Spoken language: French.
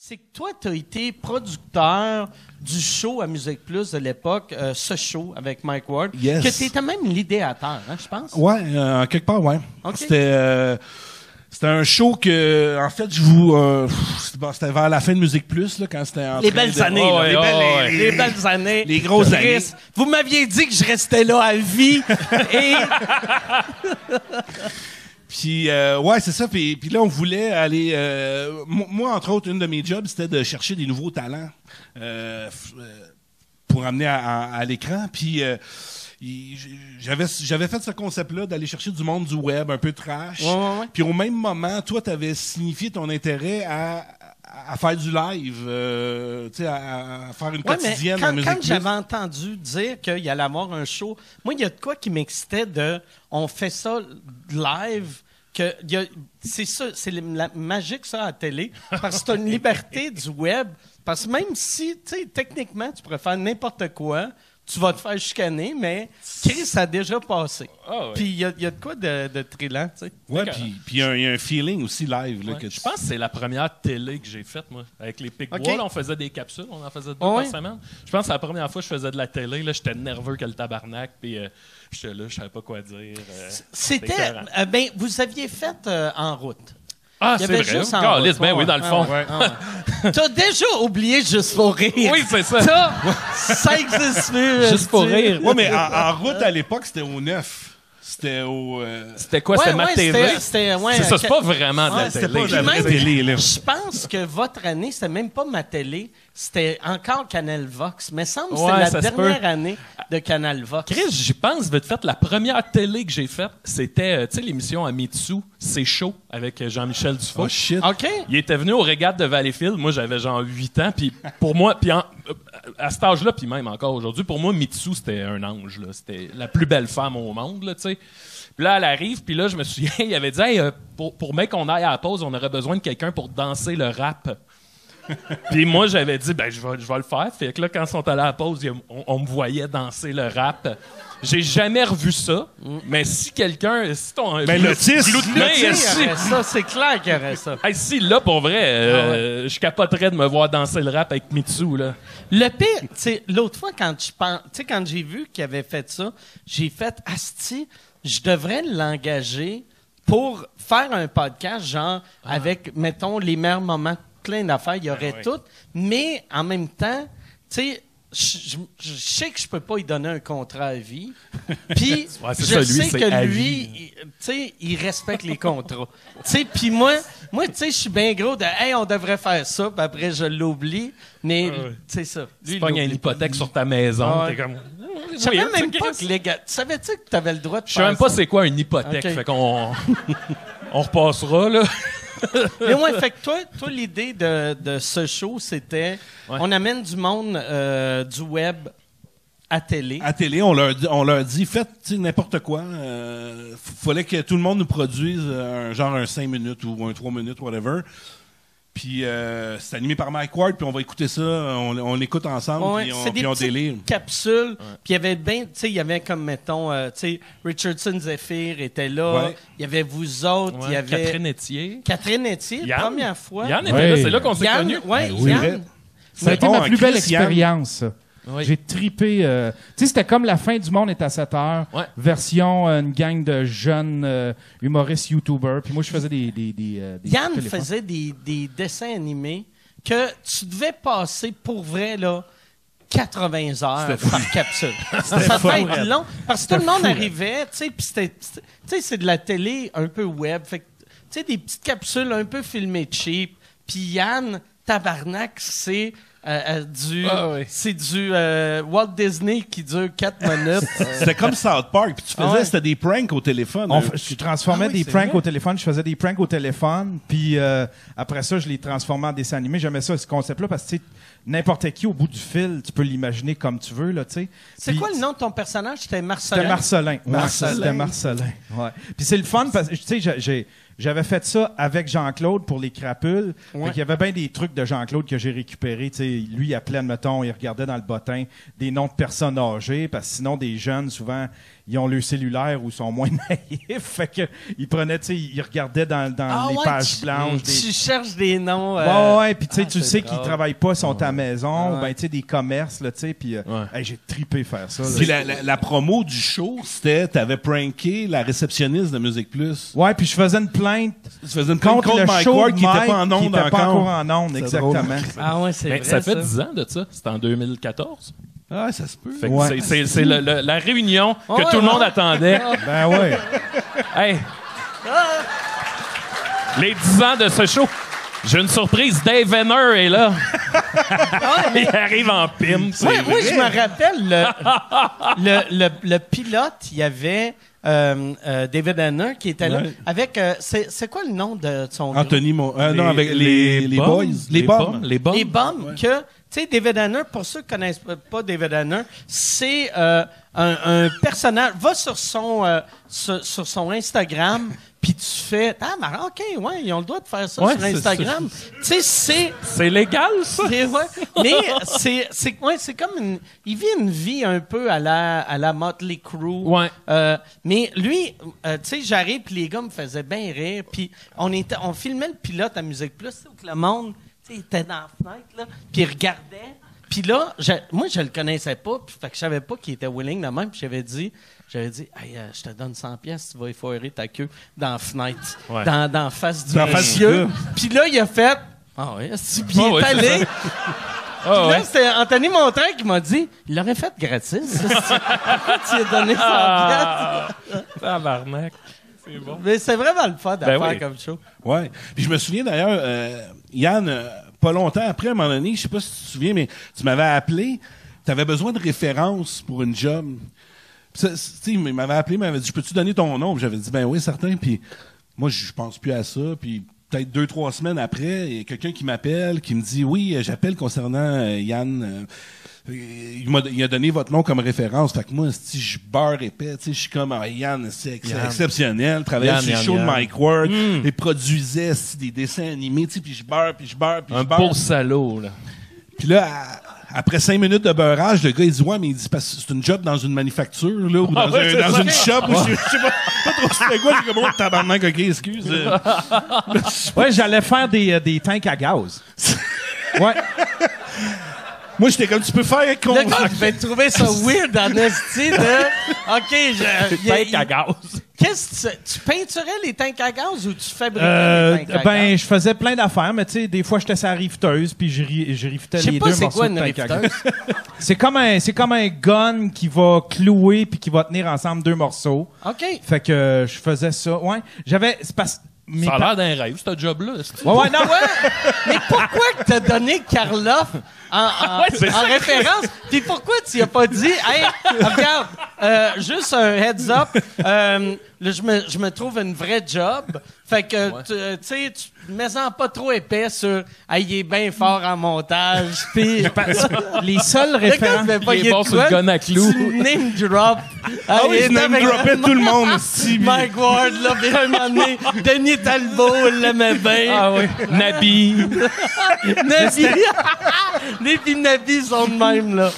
C'est que toi, tu as été producteur du show à Musique Plus de l'époque, ce show avec Mike Ward, Yes. que tu étais même l'idéateur, hein, je pense. Ouais, quelque part, ouais. Okay. C'était un show que, en fait, je vous... c'était vers la fin de Musique Plus, là, quand c'était en Les train belles de... années, Oh, là. ouais, Les belles années. Les grosses années. Chris, vous m'aviez dit que je restais là à vie. Et... Puis, ouais, c'est ça. Puis là, on voulait aller... moi, entre autres, une de mes jobs, c'était de chercher des nouveaux talents pour amener à l'écran. Puis... j'avais fait ce concept-là d'aller chercher du monde du web, un peu trash. Ouais. Puis au même moment, toi, tu avais signifié ton intérêt à faire du live, à faire une quotidienne en musique. Quand j'avais entendu dire qu'il allait avoir un show, moi, il y a de quoi qui m'excitait on fait ça live. C'est ça, c'est la magique ça à la télé, parce que tu as une liberté du web. Parce que même si, tu sais, techniquement, tu pourrais faire n'importe quoi, tu vas te faire chicaner, mais Chris, ça a déjà passé. Oh, ouais. Puis il y a de quoi de trillant, tu sais. Ouais, puis il y a un feeling aussi live. Là, Je pense que c'est la première télé que j'ai faite, moi. Avec les Picbois, Okay. on faisait des capsules, on en faisait 2 par semaine. Je pense que c'est la première fois que je faisais de la télé. Là, j'étais nerveux que le tabarnak, puis j'étais là, je savais pas quoi dire. C'était... vous aviez fait En route. Ah, Il y c'est avait vrai. juste En route. Ben oui, dans le fond. T'as déjà oublié Juste pour rire. Oui, c'est ça. Ça existe plus. Juste pour rire. Ouais, mais en route, à l'époque, c'était au 9. C'était au... C'était quoi? C'était ma TV? C'est ça, c'est pas vraiment de la c'était télé. pas de la vraie Même, télé, là. Je pense que votre année, c'était même pas ma télé, c'était encore Canal Vox. Mais semble que Ouais, c'était la ça se dernière peut. année de Canal Vox. Chris, j'y pense vite fait. La première télé que j'ai faite, c'était, tu sais, l'émission à Mitsu, C'est chaud, avec Jean-Michel Dufault. Oh, shit. OK. Il était venu aux régates de Valleyfield. Moi, j'avais genre 8 ans. Puis pour moi, à cet âge-là, puis même encore aujourd'hui, pour moi, Mitsu, c'était un ange. Là. C'était la plus belle femme au monde, là, tu sais. Puis là, elle arrive, puis là, je me souviens, il avait dit hey, pour mec qu'on aille à la pause, on aurait besoin de quelqu'un pour danser le rap. Puis moi, j'avais dit je vais le faire. Fait que là, quand ils sont allés à la pause, on me voyait danser le rap. J'ai jamais revu ça, mais si quelqu'un... Si ton l'autisme! Ça, c'est clair qu'il y aurait ça. Hey, si, là, pour vrai, je capoterais de me voir danser le rap avec Mitsu, là. Le pire, tu sais, l'autre fois, quand j'ai vu qu'il avait fait ça, j'ai fait « Asti, je devrais l'engager pour faire un podcast, genre, avec, mettons, les meilleurs moments, plein d'affaires, il y aurait tout, mais en même temps, tu sais, je sais que je peux pas lui donner un contrat à vie. Puis je sais que lui, tu sais, il respecte les contrats. Tu sais, puis moi, tu sais, je suis bien gros de hey, on devrait faire ça, puis après je l'oublie. Mais tu sais ça. Tu pognes une hypothèque sur ta maison, t'es comme. Je savais même pas que les gars. Tu savais-tu que tu avais le droit de faire ça? Je sais même pas c'est quoi une hypothèque, fait qu'on on repassera là. Mais ouais, fait que toi l'idée de ce show, c'était on amène du monde du web à télé. À télé, on leur dit faites n'importe quoi. Fallait que tout le monde nous produise un 5 minutes ou un 3 minutes, whatever. Puis c'est animé par Mike Ward, puis on va écouter ça, on l'écoute ensemble, puis on délire. Capsules, puis il y avait tu sais, il y avait comme, mettons, tu sais, Richardson Zephyr était là, il y avait vous autres, il y avait... Catherine Etier, Yann. Première fois. Yann était là, c'est là qu'on s'est connus. Yann. Ça a été ma plus belle Yann. expérience. Oui. J'ai trippé. Tu sais, c'était comme La fin du monde est à 7 heures. Ouais. Version une gang de jeunes humoristes YouTubers. Puis moi, je faisais des Yann téléphones. faisait des dessins animés que tu devais passer pour vrai, là, 80 heures par capsule. Ça devait être long. Parce que tout le monde arrivait, tu sais, puis c'était... Tu sais, c'est de la télé un peu web. Fait que, tu sais, des petites capsules un peu filmées cheap. Puis Yann, tabarnak, c'est... C'est du Walt Disney qui dure 4 minutes. C'était comme South Park. Puis tu faisais, c'était des pranks au téléphone. Je transformais des pranks au téléphone. Je faisais des pranks au téléphone. Puis après ça, je les transformais en dessins animés. J'aimais ça, ce concept-là, parce que tu sais, n'importe qui au bout du fil, tu peux l'imaginer comme tu veux, là, tu sais. C'est quoi le nom de ton personnage? C'était Marcelin? C'était Marcelin. Ouais, c'était Marcelin. Ouais. Puis c'est le fun parce que, tu sais, j'avais fait ça avec Jean-Claude pour les crapules. Ouais. Fait qu'il y avait bien des trucs de Jean-Claude que j'ai récupérés. Tu sais, lui, il appelait, mettons, il regardait dans le bottin des noms de personnes âgées, parce que sinon, des jeunes, souvent, ils ont le cellulaire ou sont moins naïfs. Fait que ils prenaient, tu sais, ils regardaient dans les pages blanches. Tu cherches des noms. Ouais, puis tu sais, tu sais qu'ils drôle. travaillent pas, sont à la maison, Ouais. ben tu sais, des commerces, là, tu sais, puis hey, j'ai tripé faire ça. Là. Puis la promo du show, c'était t'avais pranké la réceptionniste de Musique Plus. Ouais, puis je faisais une plainte Tu faisais une plainte contre le Mike show Ward de qui était Mike, pas en ondes qui était pas encore. encore en ondes, C'est exactement. Ah ouais, c'est Mais vrai. ça fait 10 ans de ça. C'était en 2014. Ah, ça se peut. Fait que Ouais. c'est la réunion que Ouais, tout le monde ouais. attendait. Ben ouais. Hey! Les 10 ans de ce show. J'ai une surprise. Dave Venner est là. Il arrive en pime. Moi, je me rappelle le pilote, il y avait David Hanner qui était là Ouais. avec c'est quoi le nom de son Anthony, non, avec les boys. Les bombes. Les bombes. Les bombes que tu sais David Hanner, pour ceux qui connaissent pas David Hanner, c'est un personnage. Va sur son Instagram. Puis tu fais marrant, OK, ouais, ils ont le droit de faire ça Ouais, sur c'est Instagram. Tu sais, C'est légal, ça? mais c'est comme il vit une vie un peu à la Motley Crue. Ouais. Mais lui, tu sais, j'arrive puis les gars me faisaient bien rire. Puis on filmait le pilote à Musique Plus, où le monde, tu sais, était dans la fenêtre là, puis il regardait. Puis là, moi je le connaissais pas, puis fait que je savais pas qu'il était willing de même. Puis j'avais dit, hey, je te donne 100 pièces, tu vas effoirer ta queue dans la fenêtre, Ouais. dans la face du Dans la face du monsieur. gars. Puis là, il a fait, ah ouais, c'est bien Ah ouais, c'est allé. Ah Là, ouais. c'était Anthony Montreuil qui m'a dit, il l'aurait fait gratis. Pourquoi tu lui as donné 100 pièces? Tabarnak. C'est bon. Mais c'est vraiment le fun à Ben faire oui. comme show. Ouais. Puis je me souviens d'ailleurs, Yann, pas longtemps après, à un moment donné, je sais pas si tu te souviens, mais tu m'avais appelé, tu avais besoin de références pour une job. Puis ça, tu sais, il m'avait appelé, il m'avait dit, peux-tu donner ton nom? Puis j'avais dit, ben oui, certain. Puis moi, je pense plus à ça. Puis peut-être 2-3 semaines après, il y a quelqu'un qui m'appelle, qui me dit, oui, j'appelle concernant Yann. Il a donné votre nom comme référence. Fait que moi, si je beurre épais, tu sais, je suis comme Yann, c'est exceptionnel. Travaillait Yann, sur le Yann, show de Yann. Mike Ward, et produisait des dessins animés, tu sais, puis je beurre, puis je beurre, puis Un je beurre. beau salaud, là. Puis là, après 5 minutes de beurrage, le gars, il dit, ouais, mais il dit, parce que c'est une job dans une manufacture, là, ou dans, ouais, c'est dans ça. une shop, ou je sais pas trop c'était quoi, j'ai comme, oh, tabarnak, ok, excuse. Ouais, j'allais faire des tanks à gaz. Ouais. Moi, j'étais comme, tu peux faire con. Le gars, je vais trouver ça weird en esti de... OK, Tank à gaz. Qu'est-ce que tu peinturais les tanks à gaz ou tu fabriquais les tanks à Ben, gaz? je faisais plein d'affaires, mais tu sais, des fois, j'étais sur la rifteuse, puis je riftais Je sais les pas deux c'est morceaux quoi de une tank à gaz. rifteuse. C'est comme un gun qui va clouer puis qui va tenir ensemble 2 morceaux. OK. Fait que je faisais ça. Ouais. C'est parce mes Ça a pa- l'air d'un rêve, ce job-là. c'est-tu? Ouais, non. Mais pourquoi que t'as donné Karloff en référence? Puis pourquoi tu as pas dit, hey, regarde, juste un heads up, là, je me trouve une vraie job. Fait que, tu sais, tu mets-en pas trop épais sur, hey, il est bien fort en montage. Puis, Les seules le gars, références. tu fais pas Il est y a bon de sur le quoi, gun à clous. tu name drop. Ah oui, je name droppais tout le monde, esti, puis- Mike Ward, là, puis un moment donné, Denis Talbot, il l'aimait bien. Ah oui. Nabi. Nabi. Les filles Nabi sont de même, là.